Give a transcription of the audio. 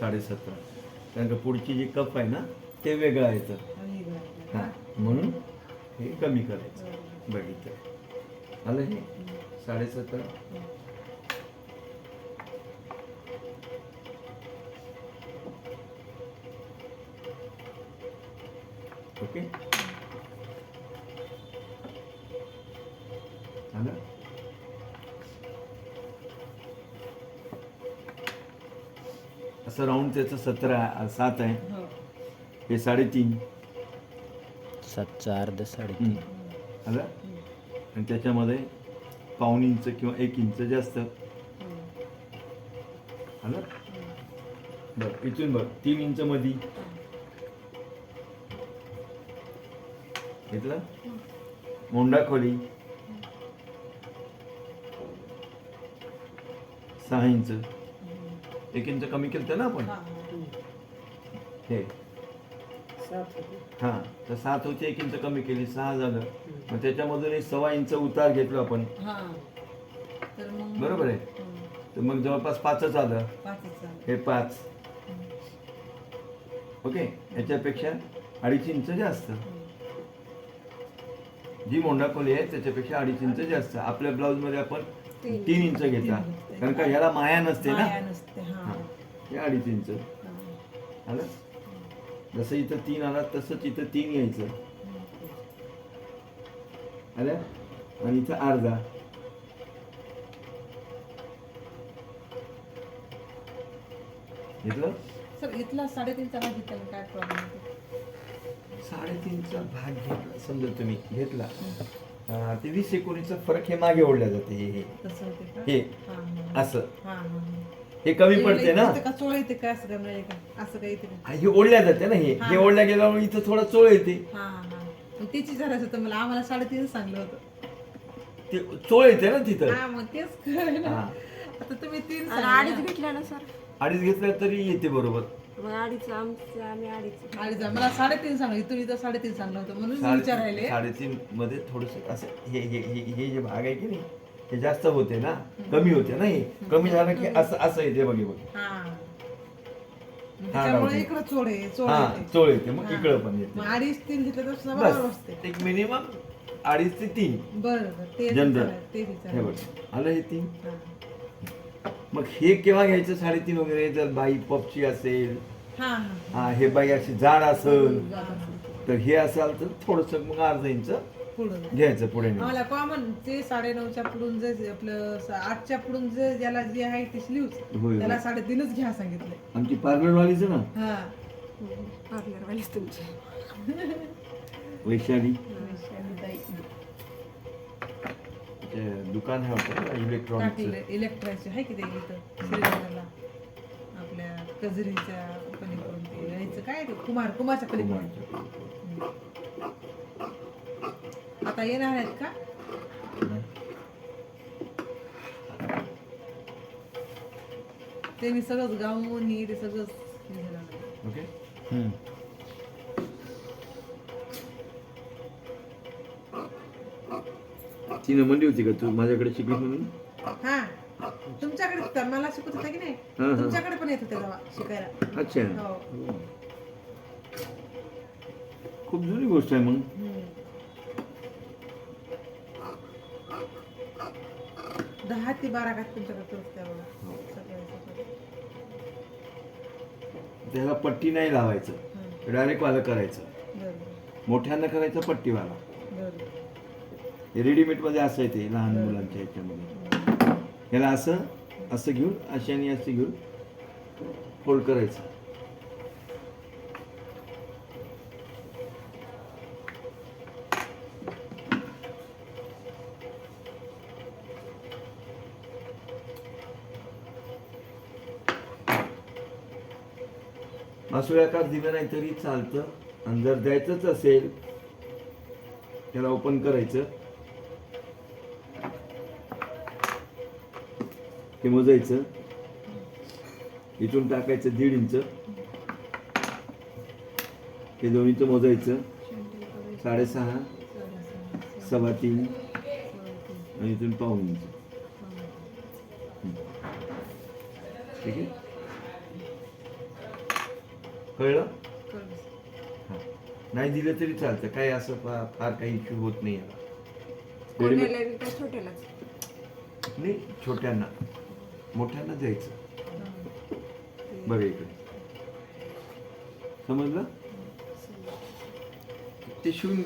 17.5. कारण का पुढची जी कप आहे ना ते वेगळं येतं. हां, म्हणून हे कमी करायचं. बघितलं आलं हे 17.5. ओके आलं. असं राऊंड त्याचं 7 आहे. हे 3.5. 7चं अर्ध 3.5. आलं. आणि त्याच्यामध्ये पाऊण इंच किंवा 1 इंच जास्त आलं. बरं इथून बघ 3 इंच मध्ये घेतलं. मोंडा खोली 6 इंच. 1 इंच कमी केलं ना आपण हे. हां, तर 7 होती 1 इंच कमी केली 6 झालं. मग त्याच्यामधून 1.25 इंच उतार घेतलो आपण. बरोबर आहे. तर मग जवळपास 5च आलं. हे 5. ओके. याच्यापेक्षा 2.5 इंच जास्त. जी मोंडा खोली आहे त्याच्यापेक्षा 2.5 इंच जास्त. आपल्या ब्लाऊज मध्ये आपण 3 इंच घेता कारण का ह्याला माया नसते ना. हे 2.5 इंच आलं. जसं इथं 3 आला तसंच इथं 3 यायचं आलं. आणि इथं अर्धा घेतलं. सर इथला 3.5चा भाग घेतला काय प्रॉब्लेम? 3.5चा भाग घेतला समजा तुम्ही घेतला ते 20-19चा फरक हे मागे ओढल्या जाते. हे तसं होते का? हे हां असं हे कमी पडते ना. का चोळ येते का असं का म्हणजे का असं काही येते? हे ओढल्या जाते ना. हे ओढल्या गेल्यामुळे इथं थोडा चोळ येते. त्याची जरासं तर मला आम्हाला 3.5 सांगलं होतं. ते चोळ येते ना तिथं. मग तेच कळलं. हा. आता तुम्ही 3 अडीच घेतल्या ना सर. 2.5 घेतल्या तरी येते बरोबर. मग आम्ही अडीच. मला 3.5 सांगलं. इथून इथं 3.5 सांगलं होतं म्हणून विचारायले. 3.5 मध्ये थोडस असं हे जे भाग आहे की नाही हे जास्त होते ना. कमी होते ना. हे कमी झालं की असं येते बघ. त्याच्यामुळे इकडं चोळ येते. चोळ येते मग इकडं पण येते. मग 2.5-3 घेतलं तर बरोबर बस असते. एक मिनिमम 2.5 ते 3 बरोबर ते जनरल. ते हे बघ आलं हे 3. हां. मग हे केव्हा घ्यायचं 3.5 वगैरे जर बाई पपची असेल. हा हे बाई अशी जाड असेल तर हे असाल तर थोडस मग अर्धा इंच घ्यायचं पुढे. आम्हाला कॉमन ते 9.5च्या पुढून जे आपलं 8च्या पुढून जे ज्याला जे आहे ते स्लीव्ह त्याला 3.5च घ्या सांगितलंय. आमची पार्लरवालीच ना पार्लरवालीच तुमची वैशाली. दुकान आहे होतं इलेक्ट्रॉनिक्स आहे की ते इथं श्रीनगरला आपल्या कजरीच्या पलीकडून ते यायचं काय ते कुमारच्या पलीकडून. आता येणार आहेत का? त्यांनी सगळंच गाऊन ते सगळंच ओके. तिने म्हणली होती का तू माझ्याकडे शिकली म्हणून? हा तुमच्याकडे मला शिकवत होता की नाही तुमच्याकडे पण येत होते तेव्हा शिकायला. अच्छा खूप जुनी गोष्ट आहे मग. दहा ते 12 का तुमच्याकडे त्याला पट्टी नाही लावायचं डायरेक्ट वाला करायचं. मोठ्यानं करायचं पट्टीवाला. हे रेडीमेड मध्ये असं आहे ते लहान मुलांच्या ह्याच्यामध्ये. ह्याला असं घेऊन अशी आणि अशी घेऊन फोल्ड करायचं. मासुळ्याकार दिलं नाही तरी चालतं. आणि जर द्यायचंच असेल त्याला ओपन करायचं. हे मोजायचं. इथून टाकायचं 1.5 इंच. हे 2 इंच मोजायचं. 6.5 3.25 आणि इथून पाऊण इंच. ठीक आहे. कळलं? कळलं. हां. नाही दिलं तरी चालतं, काही असं फार काही इश्यू होत नाही याला. रेडीमेड कोणाला बी काय छोट्यालाच. नाही, छोट्यांना, मोठ्यांना द्यायचं. ते बघा इकडे, समजलं? ते शिवून